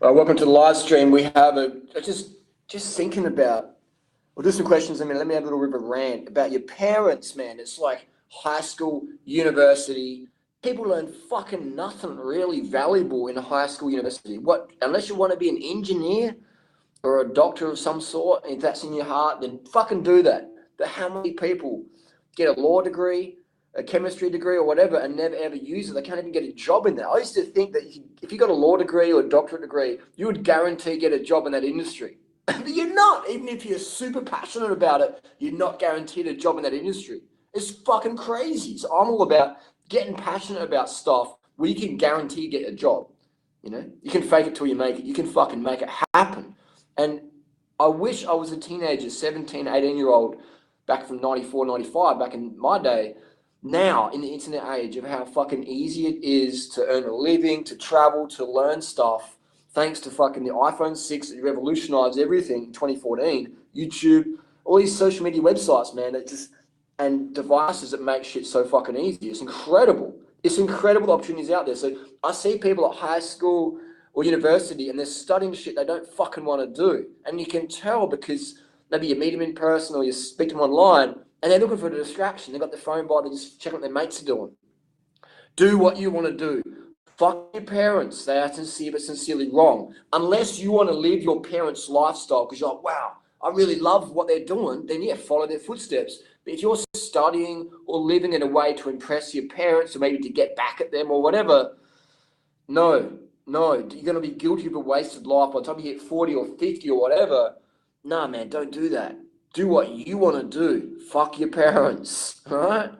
Welcome to the live stream. We have just thinking about. We'll do some questions. Let me have a little bit of a rant about your parents, man. It's like high school, university. People learn fucking nothing really valuable in a high school, university. What, unless you want to be an engineer or a doctor of some sort, if that's in your heart, then fucking do that. But how many people get a law degree, a chemistry degree or whatever and never ever use it? They can't even get a job in that. I used to think that if you got a law degree or a doctorate degree, you would guarantee get a job in that industry. But you're not. Even if you're super passionate about it, you're not guaranteed a job in that industry. It's fucking crazy. So I'm all about getting passionate about stuff where you can guarantee get a job. You know, you can fake it till you make it. You can fucking make it happen. And I wish I was a teenager, 17, 18-year-old, back from 94, 95, back in my day, now in the internet age of how fucking easy it is to earn a living, to travel, to learn stuff, thanks to fucking the iPhone 6 that revolutionized everything in 2014, YouTube, all these social media websites, man, and devices that make shit so fucking easy. It's incredible. It's incredible the opportunities out there. So I see people at high school or university and they're studying shit they don't fucking want to do. And you can tell because maybe you meet them in person or you speak to them online and they're looking for a distraction. They've got their phone by, they're just checking what their mates are doing. Do what you want to do. Fuck your parents. They are sincere but sincerely wrong. Unless you want to live your parents' lifestyle because you're like, wow, I really love what they're doing, then yeah, follow their footsteps. But if you're studying or living in a way to impress your parents or maybe to get back at them or whatever, no, you're going to be guilty of a wasted life by the time you hit 40 or 50 or whatever. Nah, man, don't do that. Do what you want to do. Fuck your parents, all right?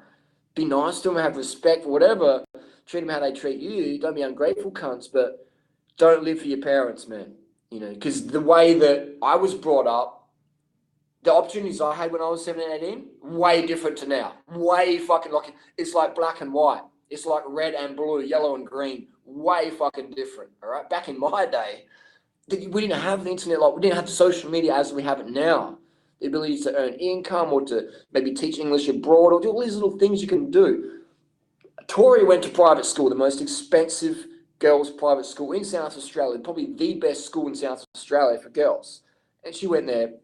Be nice to them, have respect for whatever. Treat them how they treat you. Don't be ungrateful cunts, but don't live for your parents, man. You know, because the way that I was brought up, the opportunities I had when I was 17, 18, way different to now. Way fucking like, it's like black and white. It's like red and blue, yellow and green. Way fucking different, all right? Back in my day, we didn't have the internet, like we didn't have social media as we have it now. The ability to earn income or to maybe teach English abroad or do all these little things you can do. Tori went to private school, the most expensive girls' private school in South Australia, probably the best school in South Australia for girls. And she went there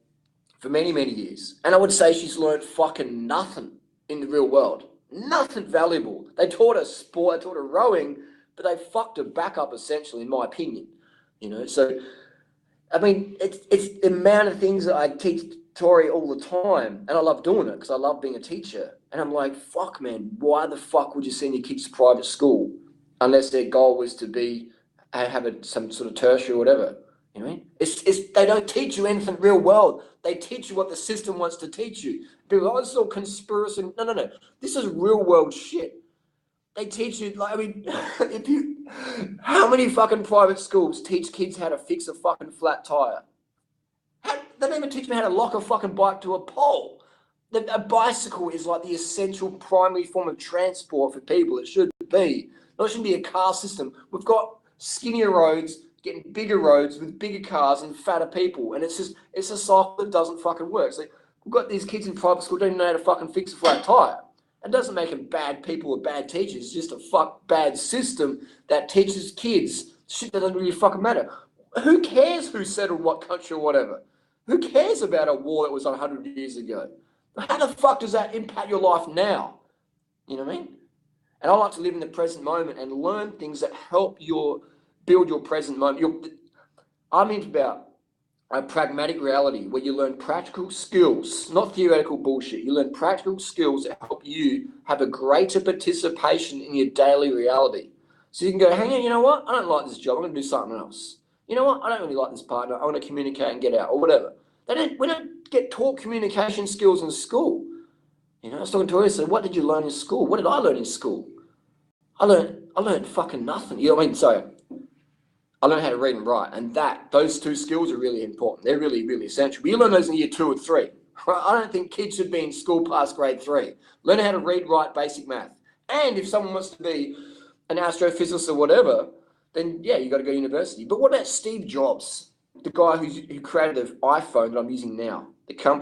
for many, many years. And I would say she's learned fucking nothing in the real world. Nothing valuable. They taught her sport, they taught her rowing, but they fucked her back up essentially, in my opinion. You know, so, I mean, it's the amount of things that I teach Tori all the time, and I love doing it because I love being a teacher. And I'm like, fuck, man, why the fuck would you send your kids to private school unless their goal was to be have some sort of tertiary or whatever? You know what I mean? It's they don't teach you anything real world. They teach you what the system wants to teach you. People, oh, this is all conspiracy. No. This is real world shit. They teach you, like, I mean, how many fucking private schools teach kids how to fix a fucking flat tire? They don't even teach me how to lock a fucking bike to a pole. A bicycle is like the essential primary form of transport for people. It should be. No, it shouldn't be a car system. We've got skinnier roads, getting bigger roads with bigger cars and fatter people. And it's a cycle that doesn't fucking work. So we've got these kids in private school who don't even know how to fucking fix a flat tire. It doesn't make them bad people or bad teachers. It's just a bad system that teaches kids shit that doesn't really fucking matter. Who cares who settled what country or whatever? Who cares about a war that was 100 years ago? How the fuck does that impact your life now? You know what I mean? And I like to live in the present moment and learn things that help build your present moment. I'm into about a pragmatic reality where you learn practical skills, not theoretical bullshit. You learn practical skills that help you have a greater participation in your daily reality. So you can go, hang on, you know what? I don't like this job. I'm going to do something else. You know what? I don't really like this partner. I want to communicate and get out or whatever. We don't get taught communication skills in school. You know, I was talking to her, I said, what did you learn in school? What did I learn in school? I learned fucking nothing. You know what I mean? So I learned how to read and write, and those two skills are really important. They're really, really essential. But you learn those in year 2 or 3. Right? I don't think kids should be in school past grade 3. Learn how to read, write, basic math. And if someone wants to be an astrophysicist or whatever, then yeah, you got to go to university. But what about Steve Jobs, the guy who created the iPhone that I'm using now,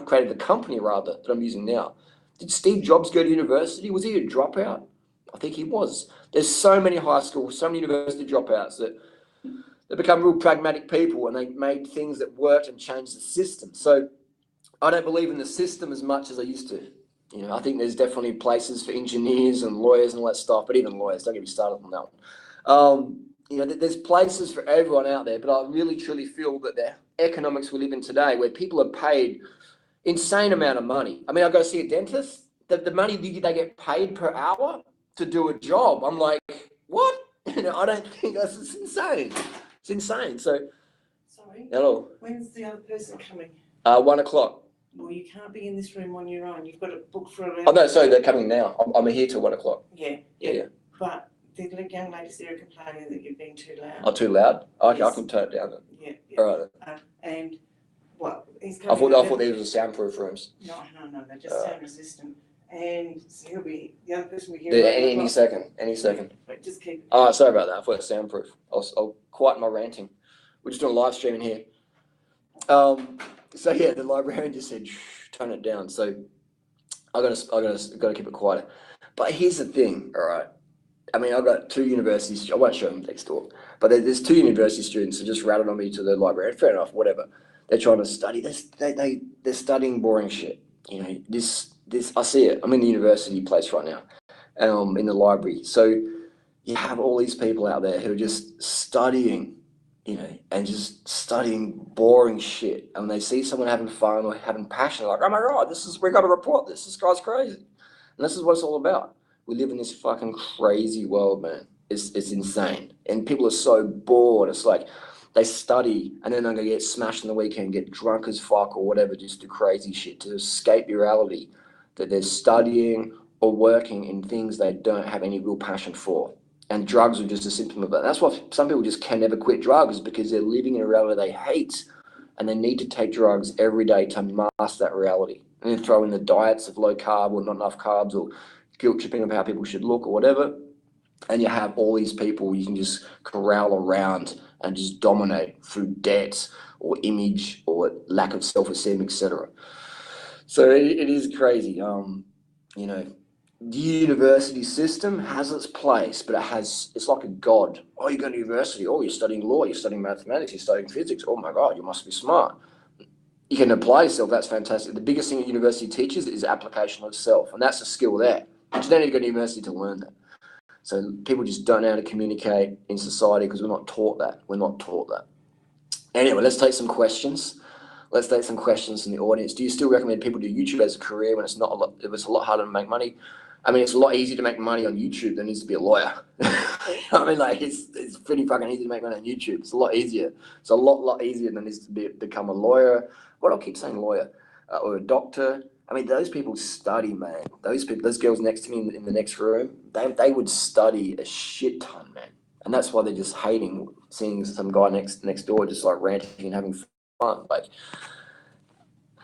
created the company rather that I'm using now? Did Steve Jobs go to university? Was he a dropout? I think he was. There's so many high school, so many university dropouts that They become real pragmatic people, and they made things that worked and changed the system. So I don't believe in the system as much as I used to. I think there's definitely places for engineers and lawyers and all that stuff, but even lawyers, don't get me started on that one. There's places for everyone out there, but I really truly feel that the economics we live in today, where people are paid insane amount of money. I mean, I go see a dentist, the money they get paid per hour to do a job. I'm like, what? I don't think it's insane. It's insane. So, sorry. Hello. When's the other person coming? 1 o'clock. Well, you can't be in this room on your own. You've got to book for a. Oh no, sorry, they're coming now. I'm here till 1 o'clock. Yeah. Yeah. But the young ladies there are complaining that you're being too loud. Oh, too loud? Okay, Yes. I can turn it down then. Yeah. All right. And what? He's I coming. thought these were soundproof rooms. No, they're just sound resistant. And so the other person we hear. Any second. But just keep. Oh, sorry about that. I thought it was soundproof. I'll quieten my ranting. We're just doing a live stream in here. So yeah, the librarian just said, turn it down. So I gotta keep it quiet. But here's the thing, all right. I mean, I've got 2 universities. I won't show them next door, but there's 2 university students who just rattled on me to the librarian. Fair enough, whatever. They're trying to study. They're studying boring shit. This I see it. I'm in the university place right now, in the library. So you have all these people out there who are just studying, and just studying boring shit. And when they see someone having fun or having passion, like, oh my God, we got to report this. This guy's crazy. And this is what it's all about. We live in this fucking crazy world, man. It's insane. And people are so bored. It's like they study and then they're going to get smashed on the weekend, get drunk as fuck or whatever, just do crazy shit to escape reality that they're studying or working in things they don't have any real passion for. And drugs are just a symptom of that. That's why some people just can never quit drugs, because they're living in a reality they hate and they need to take drugs every day to mask that reality. And then throw in the diets of low carb or not enough carbs or guilt tripping of how people should look or whatever. And you have all these people you can just corral around and just dominate through debt or image or lack of self-esteem, etc. So it is crazy. The university system has its place, but it's like a god. Oh, you're going to university. Oh, you're studying law. You're studying mathematics. You're studying physics. Oh my God, you must be smart. You can apply yourself. That's fantastic. The biggest thing a university teaches is application of self, and that's a skill there. But you don't need to go to university to learn that. So people just don't know how to communicate in society because we're not taught that. Anyway, let's take some questions. Let's take some questions from the audience. Do you still recommend people do YouTube as a career when it's a lot harder to make money? I mean, it's a lot easier to make money on YouTube than it is to be a lawyer. I mean, like, it's pretty fucking easy to make money on YouTube. It's a lot easier. It's a lot easier than it is to become a lawyer. What do I keep saying, lawyer? Or a doctor. I mean, those people study, man. Those girls next to me in the next room, they would study a shit ton, man. And that's why they're just hating seeing some guy next door just like ranting and having fun. Like,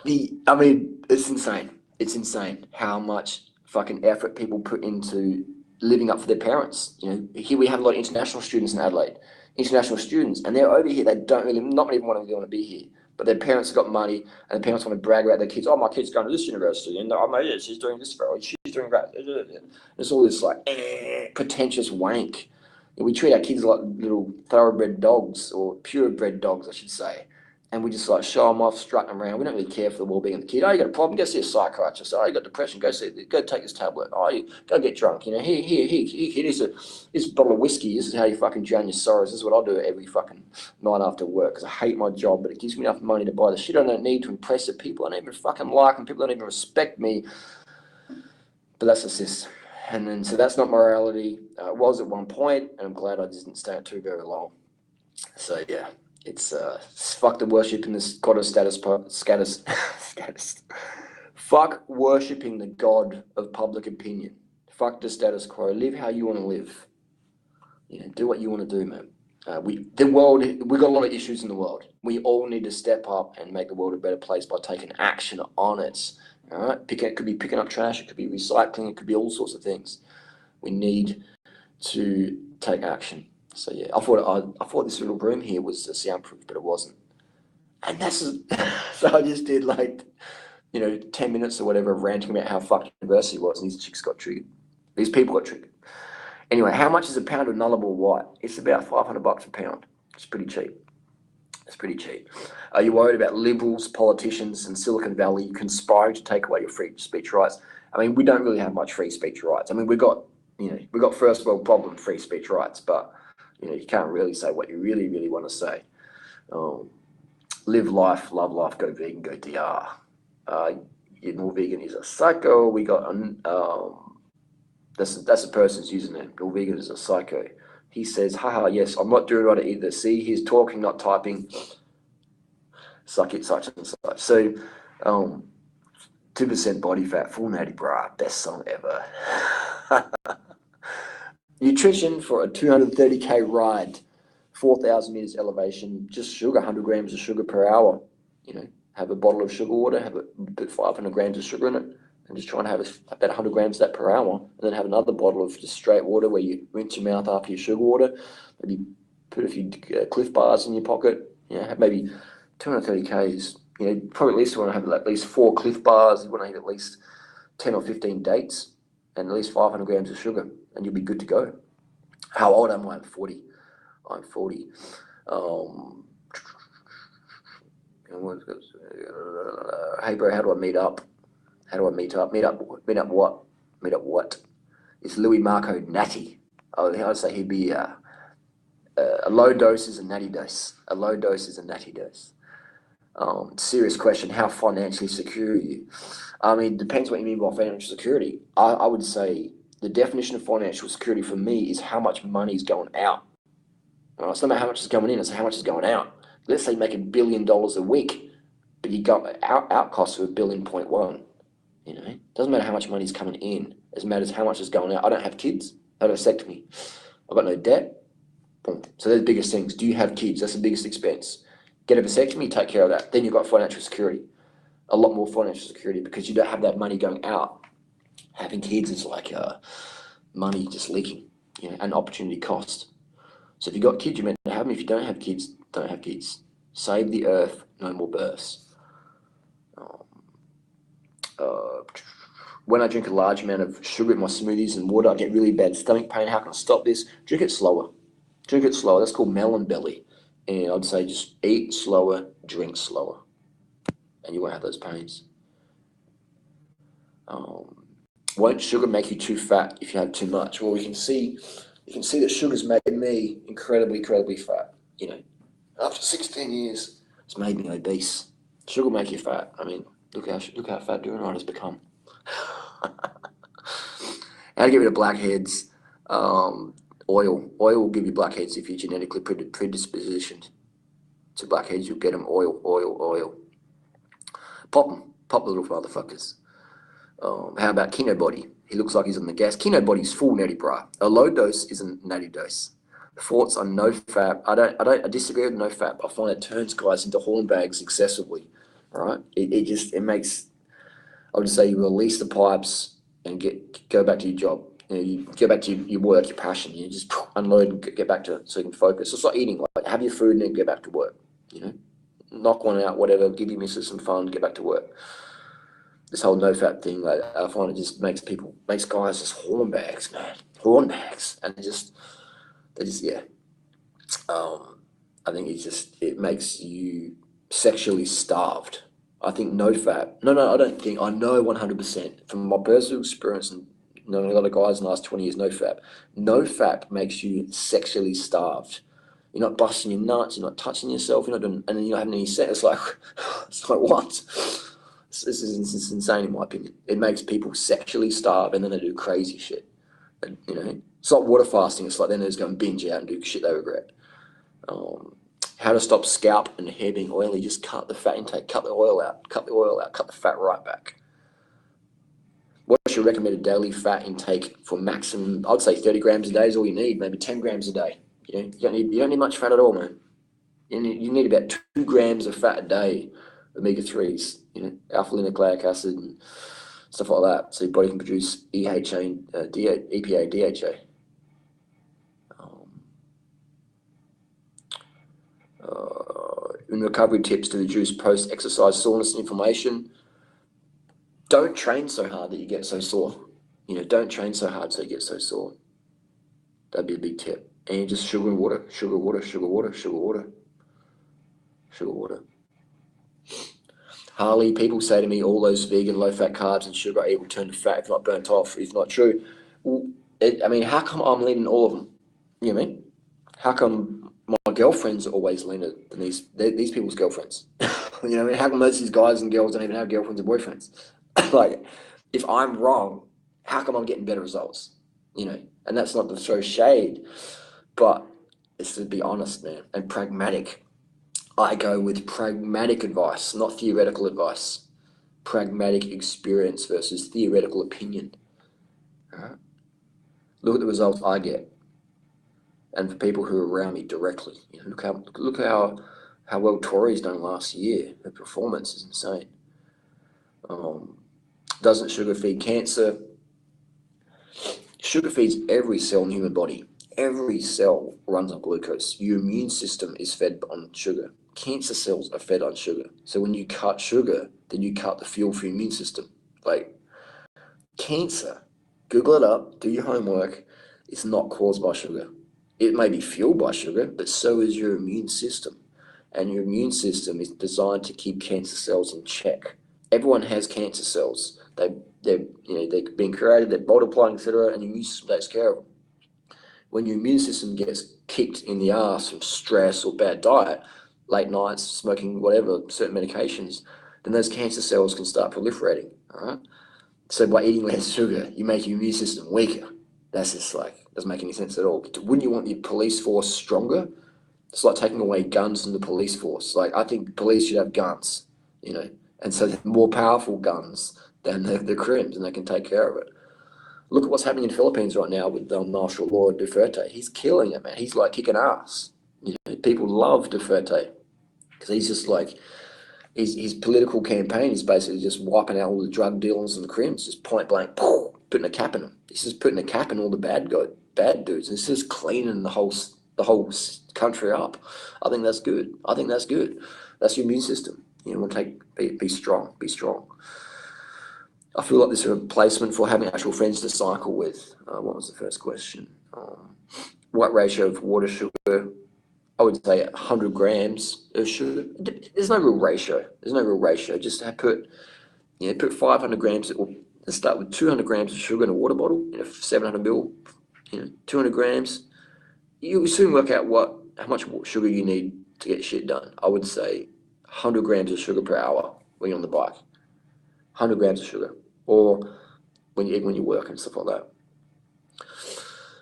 it's insane. It's insane how much fucking effort people put into living up for their parents. Here we have a lot of international students in Adelaide, and they're over here. They don't really, not even want to be here, but their parents have got money, and the parents want to brag about their kids. Oh, my kid's going to this university, and she's doing this for, she's doing that. It's all this like pretentious wank. We treat our kids like little thoroughbred dogs, or purebred dogs, I should say. And we just like show them off, strut them around. We don't really care for the well-being of the kid. Oh, you got a problem? Go see a psychiatrist. Oh, you got depression? Go take this tablet. Oh, you go get drunk. Here, kid, here's a bottle of whiskey. This is how you fucking drown your sorrows. This is what I'll do every fucking night after work, because I hate my job, but it gives me enough money to buy the shit I don't need to impress the people I don't even fucking like, and people don't even respect me. But that's the system. And then, so that's not morality. It was at one point, and I'm glad I didn't stay at too very long. So yeah. It's fuck the worshipping this god of status. Fuck worshipping the god of public opinion. Fuck the status quo. Live how you want to live. Do what you want to do, man. We've got a lot of issues in the world. We all need to step up and make the world a better place by taking action on it. All right, it could be picking up trash. It could be recycling. It could be all sorts of things. We need to take action. So yeah, I thought this little room here was soundproof, but it wasn't. And so I just did 10 minutes or whatever of ranting about how fucked university was, and these chicks got triggered. These people got triggered. Anyway, how much is a pound of nullable white? It's about $500 a pound. It's pretty cheap. It's pretty cheap. Are you worried about liberals, politicians, and Silicon Valley conspiring to take away your free speech rights? I mean, we don't really have much free speech rights. I mean, we've got first world problem free speech rights, but you can't really say what you really, really want to say. Live life, love life, go vegan, go DR. Norwegian is a psycho. We got that's a person's username. Norwegian is a psycho. He says, haha, yes, I'm not doing right either. See, he's talking, not typing. Suck it, such and such. So, 2% body fat, full natty bra, best song ever. Nutrition for a 230k ride, 4,000 meters elevation, just sugar, 100 grams of sugar per hour. Have a bottle of sugar water, have put 500 grams of sugar in it, and just try and have about 100 grams of that per hour, and then have another bottle of just straight water where you rinse your mouth after your sugar water, maybe put a few Cliff Bars in your pocket, have maybe 230 Ks, probably at least you want to have at least 4 Cliff Bars, you want to have at least 10 or 15 dates, and at least 500 grams of sugar, and you'll be good to go. How old am I? I'm 40. I'm 40. Hey bro, how do I meet up? How do I meet up? Meet up what? Meet up what? It's Louis Marco Natty. I'd say he'd be a low dose is a natty dose. A low dose is a natty dose. Serious question, how financially secure are you? I mean, depends what you mean by financial security. I would say the definition of financial security for me is how much money is going out. It's not how much is going in, it's how much is going out. Let's say you make $1 billion a week, but you got out costs of $1.1 billion. Doesn't matter how much money is coming in. It matters how much is going out. I don't have kids. I have a vasectomy. I've got no debt. Boom. So they're the biggest things. Do you have kids? That's the biggest expense. Get a vasectomy, take care of that. Then you've got financial security. A lot more financial security because you don't have that money going out. Having kids is like money just leaking, and opportunity cost. So if you've got kids, you're meant to have them. If you don't have kids, don't have kids. Save the earth, no more births. When I drink a large amount of sugar in my smoothies and water, I get really bad stomach pain. How can I stop this? Drink it slower. Drink it slower. That's called melon belly. And I'd say just eat slower, drink slower, and you won't have those pains. Won't sugar make you too fat if you have too much? Well, you can see that sugar's made me incredibly, incredibly fat. After 16 years, it's made me obese. Sugar will make you fat. I mean, look how fat doing right has become. How to get rid of blackheads? Oil will give you blackheads if you're genetically predispositioned to blackheads. You'll get them. Oil. Pop the little motherfuckers. How about Kino Body? He looks like he's on the gas. Kino Body's full natty bra. A low dose is a natty dose. Thoughts on no fap? I disagree with no fap. I find it turns guys into horn bags excessively. Right? It makes. I would say you release the pipes and go back to your job. You go back to your work, your passion. You just unload and get back to it so you can focus. It's like eating. Like have your food and then get back to work. Knock one out, whatever. Give your missus some fun. Get back to work. This whole no fat thing, like, I find it just makes guys just horn bags, man. Horn bags, and they just yeah. I think it makes you sexually starved. I think no fat. No, I don't think. I know 100% from my personal experience and knowing a lot of guys in the last 20 years. No fat. No fat makes you sexually starved. You're not busting your nuts. You're not touching yourself. You're not doing, and then you're not having any sex. It's like what? This is insane in my opinion. It makes people sexually starve and then they do crazy shit. And, it's like water fasting. It's like then they just go and binge out and do shit they regret. How to stop scalp and hair being oily? Just cut the fat intake, cut the oil out, cut the fat right back. What's your recommended daily fat intake for maximum? I'd say 30 grams a day is all you need, maybe 10 grams a day. You don't need much fat at all, man. You need about 2 grams of fat a day, omega-3s, alpha linucleic acid and stuff like that, so your body can produce EHA, EPA, DHA. In recovery tips to reduce post-exercise soreness and inflammation. Don't train so hard that you get so sore. Don't train so hard so you get so sore. That'd be a big tip. and just sugar and water, sugar, water, sugar, water, sugar, water, sugar, water. Harley, people say to me, all those vegan, low-fat carbs and sugar are able to turn to fat if not burnt off. It's not true. Well, how come I'm leaning all of them? You know what I mean? How come my girlfriends are always leaner than these people's girlfriends? You know what I mean? How come most of these guys and girls don't even have girlfriends or boyfriends? Like, if I'm wrong, how come I'm getting better results? You know, and that's not to throw shade, but it's to be honest, man, and pragmatic. I go with pragmatic advice, not theoretical advice. Pragmatic experience versus theoretical opinion. All right? Look at the results I get, and for people who are around me directly. You know, look how well Tori's done last year. Her performance is insane. Doesn't sugar feed cancer? Sugar feeds every cell in the human body. Every cell runs on glucose. Your immune system is fed on sugar. Cancer cells are fed on sugar. So when you cut sugar, then you cut the fuel for your immune system. Like, cancer, Google it up, do your homework, it's not caused by sugar. It may be fueled by sugar, but so is your immune system. And your immune system is designed to keep cancer cells in check. Everyone has cancer cells. They've been created, they're multiplying, etc., and your immune system takes care of them. When your immune system gets kicked in the ass from stress or bad diet, late nights, smoking, whatever, certain medications, then those cancer cells can start proliferating. All right. So by eating less sugar, you make your immune system weaker. That's just like, doesn't make any sense at all. Wouldn't you want your police force stronger? It's like taking away guns from the police force. Like, I think police should have guns, you know, and so they're more powerful guns than the crims, and they can take care of it. Look at what's happening in the Philippines right now with martial law Duterte. He's killing it, man. He's like kicking ass. You know, people love Duterte because he's just like, his political campaign is basically just wiping out all the drug dealers and the crims, just point blank, putting a cap in them. He's just putting a cap in all the bad dudes. It's just cleaning the whole country up. I think that's good. That's your immune system. You know, be strong. I feel like this is a replacement for having actual friends to cycle with. What was the first question? What ratio of water, sugar? I would say 100 grams of sugar. There's no real ratio. Just put 500 grams. Let's start with 200 grams of sugar in a water bottle, 700 ml. 200 grams. You soon work out how much sugar you need to get shit done. I would say 100 grams of sugar per hour when you're on the bike. 100 grams of sugar, or when you work and stuff like that.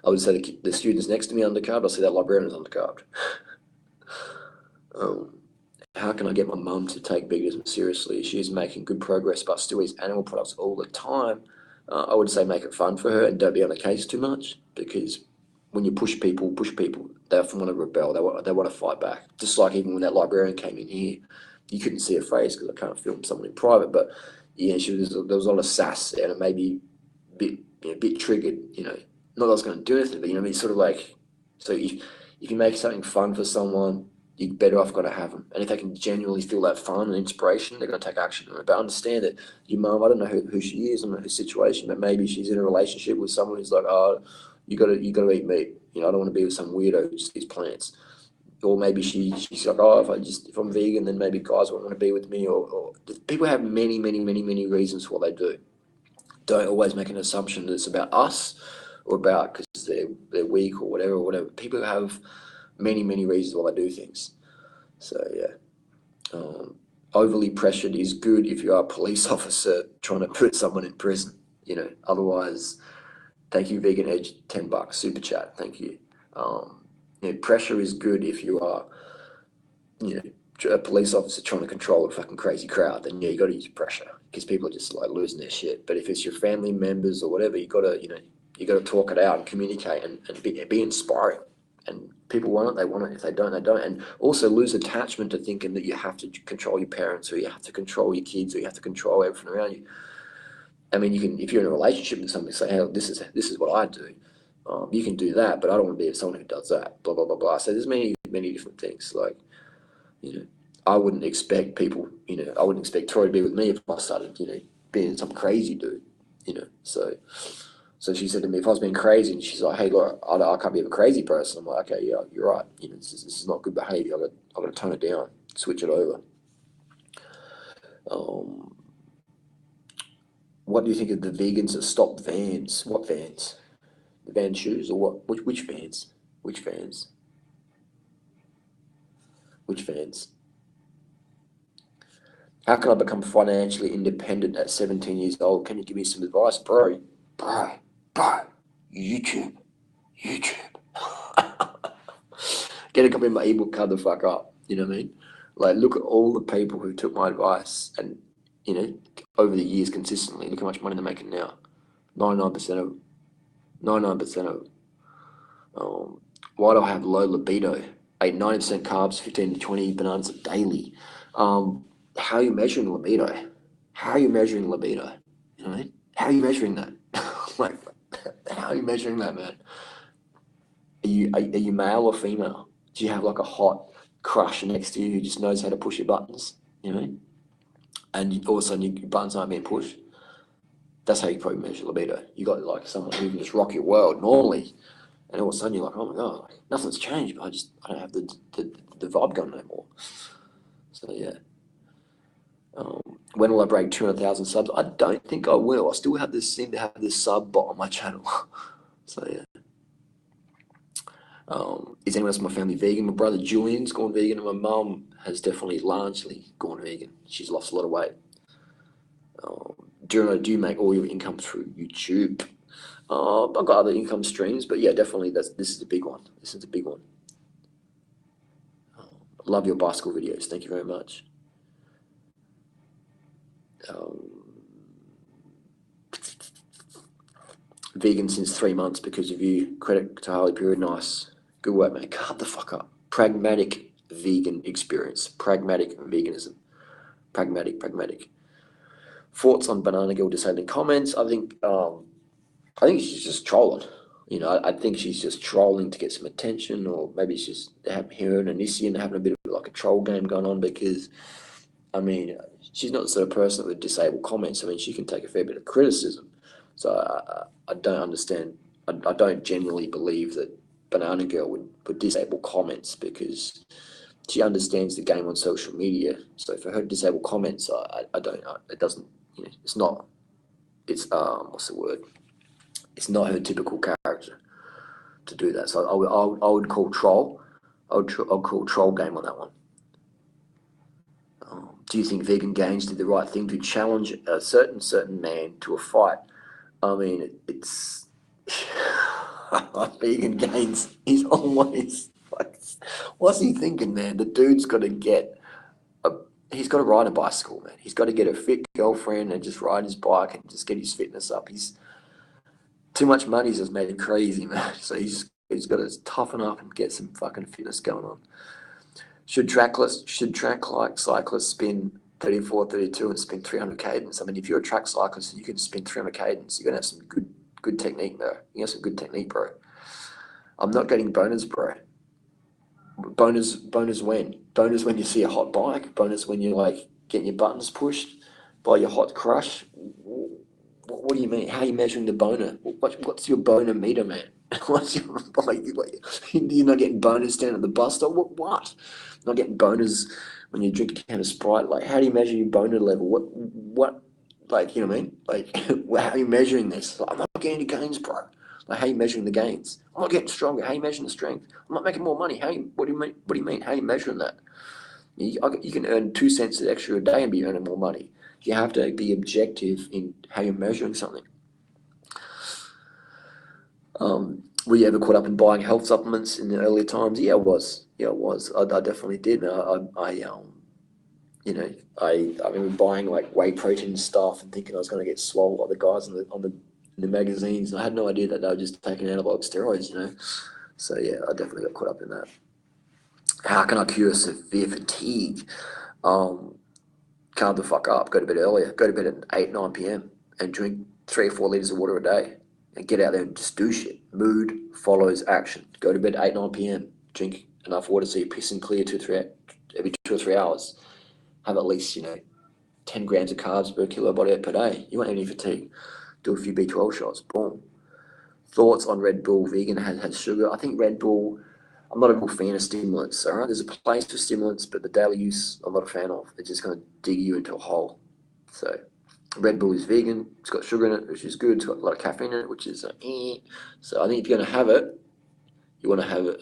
I would say the students next to me undercarved. I say that librarian is undercarved. How can I get my mum to take veganism seriously? She's making good progress, but still eats animal products all the time. I would say make it fun for her and don't be on the case too much, because when you push people, they often want to rebel. They want to fight back. Just like even when that librarian came in here, you couldn't see her face because I can't film someone in private, but yeah, there was a lot of sass and it made me a bit triggered. Not that I was going to do anything, but it's sort of like, so if you make something fun for someone, you're better off going to have them. And if they can genuinely feel that fun and inspiration, they're going to take action on it. But understand that your mum, I don't know who she is, I don't know her situation, but maybe she's in a relationship with someone who's like, oh, you got to eat meat. I don't want to be with some weirdo who just eats plants. Or maybe she's like, oh, if I'm vegan, then maybe guys won't want to be with me. Or people have many, many, many, many reasons for what they do. Don't always make an assumption that it's about us or about because they're weak or whatever. People have many, many reasons why they do things. So yeah, overly pressured is good if you are a police officer trying to put someone in prison. Otherwise, thank you, Vegan Edge, $10 super chat. Thank you. Pressure is good if you are, a police officer trying to control a fucking crazy crowd. Then yeah, you got to use pressure because people are just like losing their shit. But if it's your family members or whatever, you got to talk it out and communicate and be inspiring. And people want it, they want it. If they don't, they don't. And also lose attachment to thinking that you have to control your parents or you have to control your kids or you have to control everything around you. I mean, you can, if you're in a relationship with somebody, say, hey, this is what I do. You can do that, but I don't want to be with someone who does that. Blah blah blah blah. So there's many different things. Like, I wouldn't expect people. I wouldn't expect Tori to be with me if I started, being some crazy dude. So So she said to me, if I was being crazy, and she's like, hey, look, I can't be a crazy person. I'm like, okay, yeah, you're right. You know, this is not good behavior. I've got to tone it down, switch it over. What do you think of the vegans that stopped Vans? What Vans? The Van shoes or what? Which Vans? Which Vans? Which Vans? How can I become financially independent at 17 years old? Can you give me some advice, bro? Bro, YouTube. Get a copy of my ebook, Cut the Fuck Up. You know what I mean? Like, look at all the people who took my advice and, you know, over the years consistently, look how much money they're making now. 99% of them. 99% of them. Why do I have low libido? 90% carbs, 15 to 20 bananas daily. How are you measuring libido? How are you measuring libido? You know what I mean? How are you measuring that? Like, how are you measuring that, man? Are you male or female? Do you have like a hot crush next to you who just knows how to push your buttons? You know what I mean? And all of a sudden your buttons aren't being pushed. That's how you probably measure libido. You got like someone who can just rock your world normally, and all of a sudden you're like, oh my god, like, nothing's changed, but I don't have the vibe going no more. So yeah. When will I break 200,000 subs? I don't think I will. I still seem to have this sub bot on my channel. So yeah. Is anyone else in my family vegan? My brother Julian's gone vegan, and my mum has definitely largely gone vegan. She's lost a lot of weight. Do you make all your income through YouTube? I've got other income streams, but yeah, definitely this is a big one. This is a big one. Love your bicycle videos. Thank you very much. Vegan since 3 months because of you. Credit to Harley Period. Nice. Good work, mate. Cut the fuck up. Pragmatic vegan experience. Pragmatic veganism. Pragmatic. Thoughts on Banana Girl disabling comments? I think she's just trolling. You know, I think she's just trolling to get some attention, or maybe she's her and Anissian having a bit of like a troll game going on, because, I mean, she's not the sort of person that would disable comments. I mean, she can take a fair bit of criticism. So I don't understand. I don't genuinely believe that Banana Girl would disable comments, because she understands the game on social media. So for her to disable comments, I don't know. It doesn't, you know, it's not, it's, what's the word? It's not her typical character to do that. So I would call troll. I'll call troll game on that one. Do you think Vegan Gains did the right thing to challenge a certain man to a fight? I mean, it's Vegan Gains. He's always like, what's he thinking, man? The dude's got to he's got to ride a bicycle, man. He's got to get a fit girlfriend and just ride his bike and just get his fitness up. He's too much money's just made him crazy, man. So he's got to toughen up and get some fucking fitness going on. Should track like cyclists spin 34, 32 and spin 300 cadence? I mean, if you're a track cyclist and you can spin 300 cadence, you're gonna have some good technique, though. You have some good technique, bro. I'm not getting bonus, bro. Bonus when? Bonus when you see a hot bike? Bonus when you're like getting your buttons pushed by your hot crush? What do you mean? How are you measuring the boner? What's your boner meter, man? What's your, like, you're not getting boners down at the bus stop? What? Not getting boners when you drink a can of Sprite? Like, how do you measure your boner level? What? Like, you know what I mean? Like, how are you measuring this? Like, I'm not getting any gains, bro. Like, how are you measuring the gains? I'm not getting stronger. How are you measuring the strength? I'm not making more money. What do you mean? How are you measuring that? You can earn 2 cents extra a day and be earning more money. You have to be objective in how you're measuring something. Were you ever caught up in buying health supplements in the earlier times? Yeah, I was. I definitely did. I remember buying like whey protein stuff and thinking I was going to get swole like the guys in the magazines. And I had no idea that they were just taking anabolic steroids, you know. So yeah, I definitely got caught up in that. How can I cure severe fatigue? Calm the fuck up. Go to bed earlier. Go to bed at 8, 9 p.m. and drink 3 or 4 liters of water a day. And get out there and just do shit. Mood follows action. Go to bed at 8, 9 p.m. Drink enough water so you're pissing clear every 2 or 3 hours. Have at least, 10 grams of carbs per kilo body weight per day. You won't have any fatigue. Do a few B12 shots. Boom. thoughts on Red Bull vegan has sugar. I think Red Bull, I'm not a real fan of stimulants. All right, there's a place for stimulants, but the daily use I'm not a fan of. It's just going to dig you into a hole. So Red Bull is vegan. It's got sugar in it, which is good. It's got a lot of caffeine in it, which is So I think if you're going to have it, you want to have it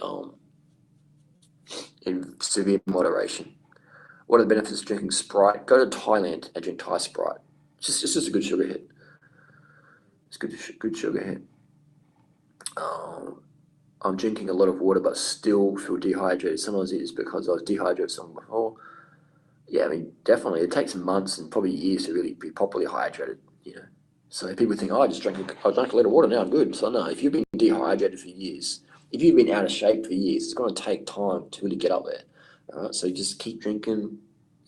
in severe moderation. What are the benefits of drinking Sprite? Go to Thailand and drink Thai Sprite. It's just a good sugar hit. It's good sugar hit. I'm drinking a lot of water, but still feel dehydrated. Sometimes it is because I was dehydrated something before. Yeah, I mean, definitely. It takes months and probably years to really be properly hydrated, you know. So people think, oh, I drank a liter of water, now I'm good. So no, if you've been dehydrated for years, if you've been out of shape for years, it's going to take time to really get up there. All right, so just keep drinking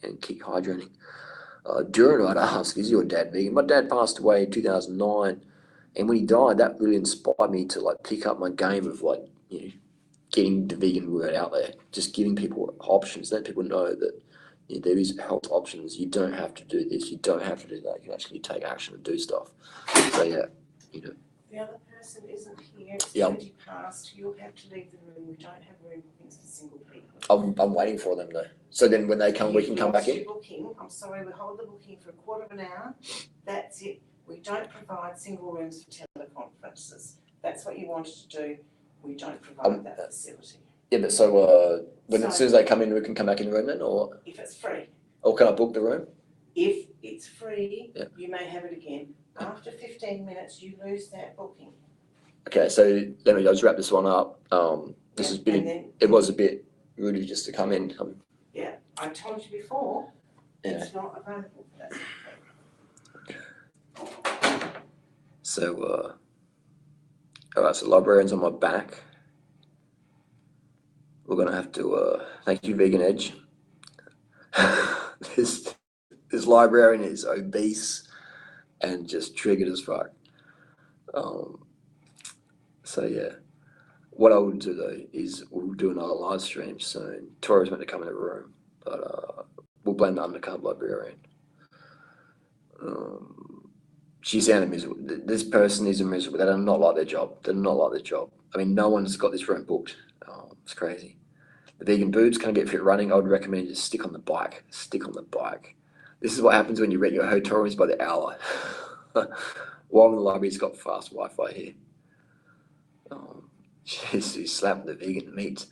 and keep hydrating. Duran, I'd ask, is your dad vegan? My dad passed away in 2009, and when he died, that really inspired me to like pick up my game of like, you know, getting the vegan word out there, just giving people options, let people know that there is health options. You don't have to do this, you don't have to do that. You can actually take action and do stuff. So yeah, you know. The other person isn't here. It's Yeah. 20 past. You'll have to leave the room. We don't have room bookings for single people. I'm waiting for them though. So then when they come, we can come back in. Booking. I'm sorry, we hold the booking for a quarter of an hour. That's it. We don't provide single rooms for teleconferences. That's what you wanted to do. We don't provide that facility. Yeah, but so as soon as they come in, we can come back in the room then, or if it's free. Or can I book the room? If it's free, yeah, you may have it again. After 15 minutes, you lose that booking. Okay, so let me just wrap this one up. This is it was a bit rude just to come in. Yeah, I told you before, it's not available for that. So, all right, so librarian's on my back. We're gonna have to thank you, Vegan Edge. This librarian is obese and just triggered as fuck. So yeah, what I would do though is we'll do another live stream soon. Tori's meant to come in the room, but we'll blame the undercover librarian. She sounded miserable. This person is miserable. They do not like their job. They do not like their job. I mean, no one's got this room booked. It's crazy. The vegan boobs can't get fit running. I would recommend just stick on the bike. Stick on the bike. This is what happens when you rent your hotel rooms by the hour. While in the library's got fast Wi-Fi here. She slapped the vegan meat.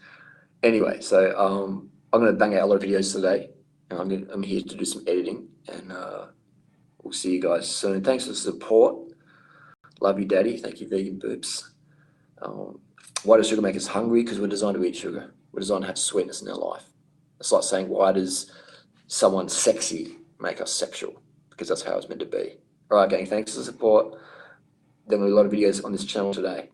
Anyway, so I'm going to bang out a lot of videos today. And I'm here to do some editing, and we'll see you guys soon. Thanks for the support. Love you, Daddy. Thank you, vegan boobs. Why does sugar make us hungry? Because we're designed to eat sugar. We're designed to have sweetness in our life. It's like saying, why does someone sexy make us sexual? Because that's how it's meant to be. All right, gang, thanks for the support. There will be a lot of videos on this channel today.